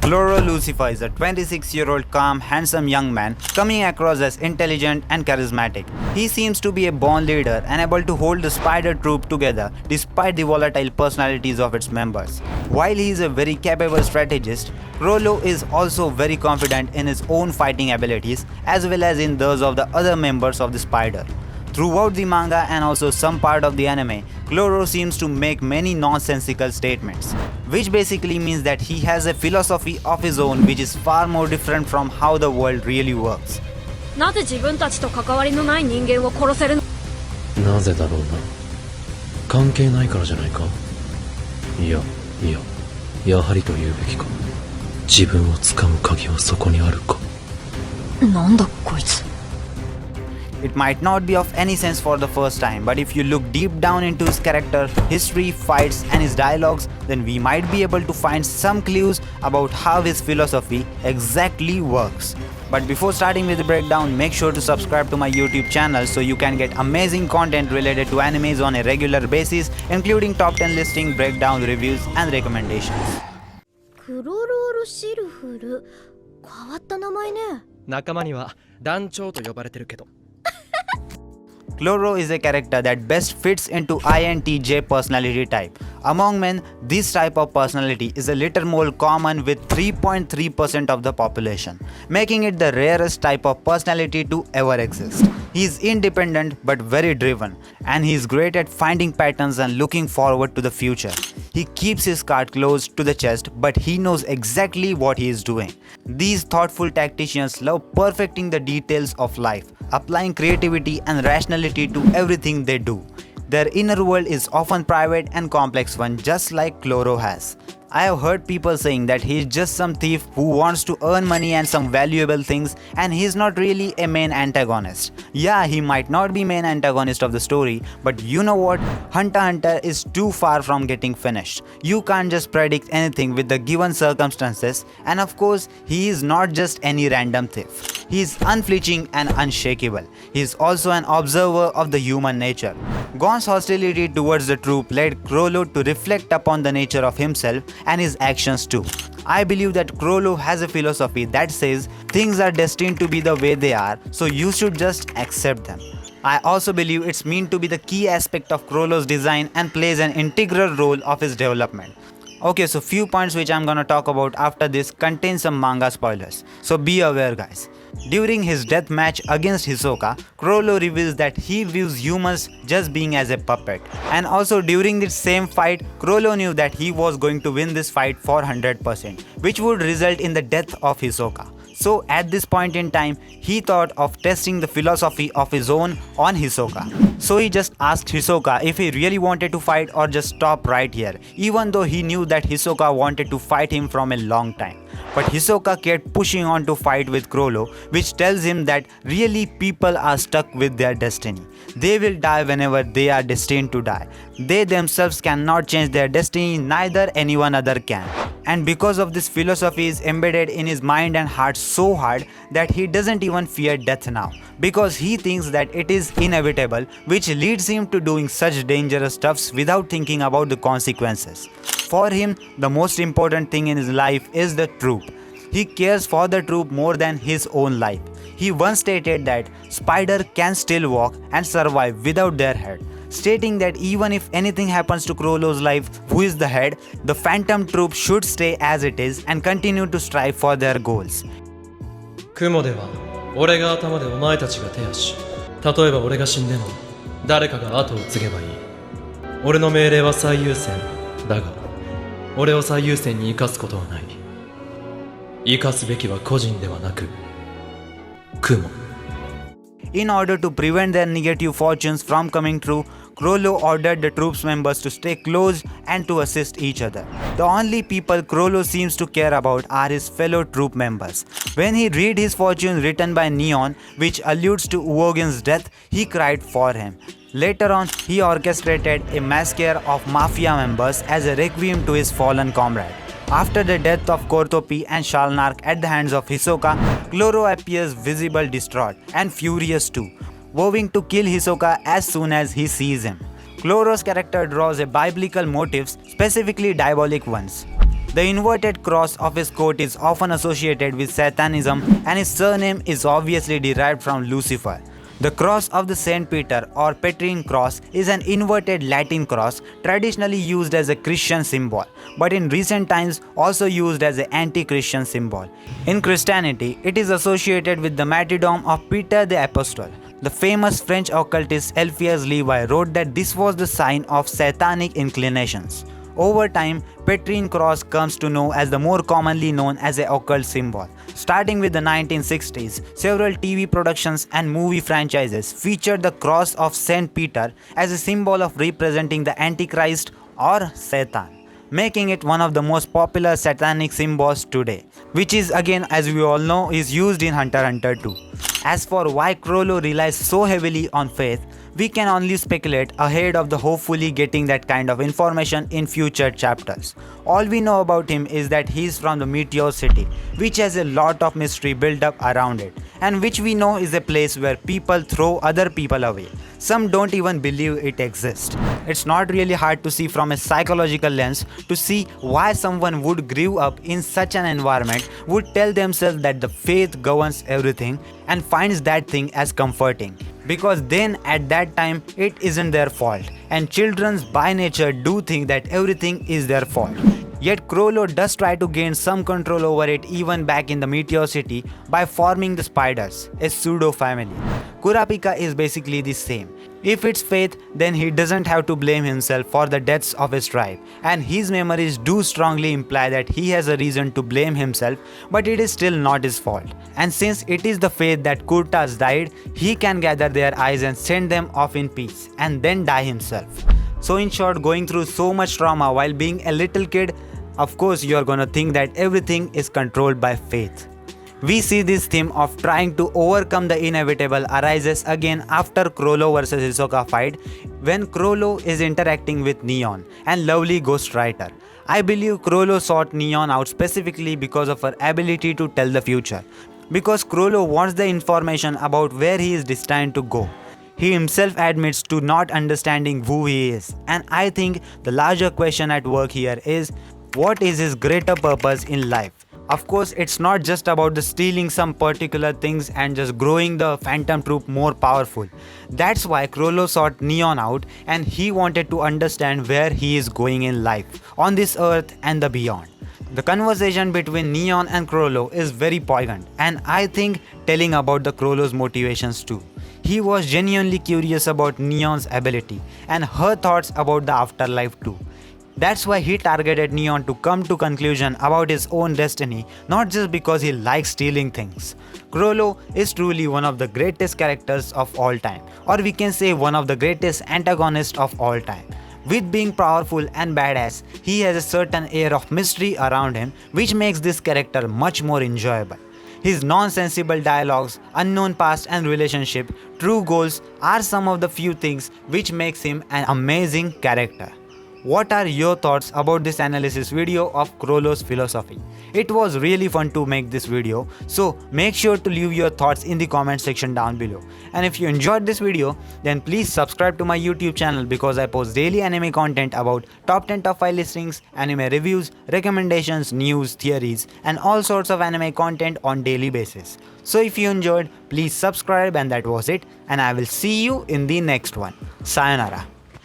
Chloro Lucifer is a 26-year-old calm, handsome young man coming across as intelligent and charismatic. He seems to be a born leader and able to hold the spider troop together despite the volatile personalities of its members. While he is a very capable strategist, Chrollo is also very confident in his own fighting abilities as well as in those of the other members of the spider. Throughout the manga and also some part of the anime, Chloro seems to make many nonsensical statements, which basically means that he has a philosophy of his own which is far more different from how the world really works. なぜ自分たちと関わりのない人間を殺せるの？なぜだろうな。関係ないからじゃないか。いや、やはりと言うべきか。自分をつかむ鍵はそこにあるか。なんだこいつ。It might not be of any sense for the first time, but if you look deep down into his character, history, fights, and his dialogues, then we might be able to find some clues about how his philosophy exactly works. But before starting with the breakdown, make sure to subscribe to my YouTube channel so you can get amazing content related to animes on a regular basis, including top 10 listing, breakdown, reviews, and recommendations. クロロールシルフル、変わった名前ね。仲間には団長と呼ばれてるけど。Chloro is a character that best fits into INTJ personality type. Among men, this type of personality is a little more common with 3.3% of the population, making it the rarest type of personality to ever exist. He is independent but very driven, and he is great at finding patterns and looking forward to the future. He keeps his card close to the chest, but he knows exactly what he is doing. These thoughtful tacticians love perfecting the details of life, applying creativity and rationality to everything they do. Their inner world is often private and complex one, just like Chloro has. I have heard people saying that he is just some thief who wants to earn money and some valuable things, and he is not really a main antagonist. Yeah, he might not be main antagonist of the story, but you know what? Hunter x Hunter is too far from getting finished. You can't just predict anything with the given circumstances, and of course, he is not just any random thief. He is unflinching and unshakable. He is also an observer of the human nature. Gon's hostility towards the troop led Chrollo to reflect upon the nature of himself and his actions too. I believe that Chrollo has a philosophy that says things are destined to be the way they are, so you should just accept them. I also believe it's meant to be the key aspect of Chrollo's design and plays an integral role of his development. Okay, so few points which I'm gonna talk about after this contain some manga spoilers, so be aware guys. During his death match against Hisoka, Chrollo reveals that he views humans just being as a puppet. And also during this same fight, Chrollo knew that he was going to win this fight for 100%, which would result in the death of Hisoka. So at this point in time, he thought of testing the philosophy of his own on Hisoka. So he just asked Hisoka if he really wanted to fight or just stop right here, even though he knew that Hisoka wanted to fight him from a long time. But Hisoka kept pushing on to fight with Chrollo, which tells him that really people are stuck with their destiny. They will die whenever they are destined to die. They themselves cannot change their destiny, neither anyone other can. And because of this philosophy is embedded in his mind and heart so hard that he doesn't even fear death now, because he thinks that it is inevitable, which leads him to doing such dangerous stuffs without thinking about the consequences. For him, the most important thing in his life is the troop. He cares for the troop more than his own life. He once stated that spider can still walk and survive without their head, stating that even if anything happens to Chrollo's life, who is the head, the phantom troop should stay as it is and continue to strive for their goals. 雲では俺が頭でお前たちが手足。例えば俺が死んでも誰かが後を継げばいい。俺の命令は最優先だが俺を最優先に生かすことはない。生かすべきは個人ではなく雲。In order to prevent their negative fortunes from coming true, Chrollo ordered the troops members to stay close and to assist each other. The only people Chrollo seems to care about are his fellow troop members. When he read his fortune written by Neon, which alludes to Uogen's death, he cried for him. Later on, he orchestrated a massacre of mafia members as a requiem to his fallen comrade. After the death of Kortopi and Shalnark at the hands of Hisoka, Chloro appears visible distraught and furious too, vowing to kill Hisoka as soon as he sees him. Chloro's character draws a biblical motifs, specifically diabolic ones. The inverted cross of his coat is often associated with Satanism, and his surname is obviously derived from Lucifer. The cross of the Saint Peter or Petrine cross is an inverted Latin cross traditionally used as a Christian symbol, but in recent times also used as an anti-Christian symbol. In Christianity, it is associated with the martyrdom of Peter the Apostle. The famous French occultist Eliphas Levi wrote that this was the sign of satanic inclinations. Over time, Petrine cross comes to know as the more commonly known as a occult symbol. Starting with the 1960s, several TV productions and movie franchises featured the cross of Saint Peter as a symbol of representing the Antichrist or Satan, making it one of the most popular satanic symbols today, which is again, as we all know, is used in Hunter x Hunter 2. As for why Crollo relies so heavily on faith, we can only speculate ahead of the hopefully getting that kind of information in future chapters. All we know about him is that he is from the Meteor City, which has a lot of mystery built up around it, and which we know is a place where people throw other people away. Some don't even believe it exists. It's not really hard to see from a psychological lens to see why someone would grow up in such an environment, would tell themselves that the faith governs everything and finds that thing as comforting. Because then at that time it isn't their fault, and children by nature do think that everything is their fault. Yet Crollo does try to gain some control over it even back in the Meteor City by forming the Spiders, a pseudo family. Kurapika is basically the same. If it's faith, then he doesn't have to blame himself for the deaths of his tribe, and his memories do strongly imply that he has a reason to blame himself, but it is still not his fault. And since it is the faith that Kurtas died, he can gather their eyes and send them off in peace, and then die himself. So in short, going through so much trauma while being a little kid, of course you are gonna think that everything is controlled by faith. We see this theme of trying to overcome the inevitable arises again after Crollo vs Hisoka fight, when Crollo is interacting with Neon and lovely Ghostwriter. I believe Crollo sought Neon out specifically because of her ability to tell the future, because Crollo wants the information about where he is destined to go. He himself admits to not understanding who he is, and I think the larger question at work here is, what is his greater purpose in life? Of course, it's not just about the stealing some particular things and just growing the Phantom Troop more powerful. That's why Crollo sought Neon out, and he wanted to understand where he is going in life, on this earth and the beyond. The conversation between Neon and Crollo is very poignant, and I think telling about the Crollo's motivations too. He was genuinely curious about Neon's ability and her thoughts about the afterlife too. That's why he targeted Neon to come to conclusion about his own destiny, not just because he likes stealing things. Crollo is truly one of the greatest characters of all time, or we can say one of the greatest antagonists of all time. With being powerful and badass, he has a certain air of mystery around him, which makes this character much more enjoyable. His nonsensible dialogues, unknown past and relationship, true goals are some of the few things which makes him an amazing character. What are your thoughts about this analysis video of Crollo's philosophy? It was really fun to make this video, so make sure to leave your thoughts in the comment section down below. And if you enjoyed this video, then please subscribe to my YouTube channel, because I post daily anime content about top 10 top 5 listings, anime reviews, recommendations, news, theories, and all sorts of anime content on daily basis. So if you enjoyed, please subscribe, and that was it, and I will see you in the next one. Sayonara.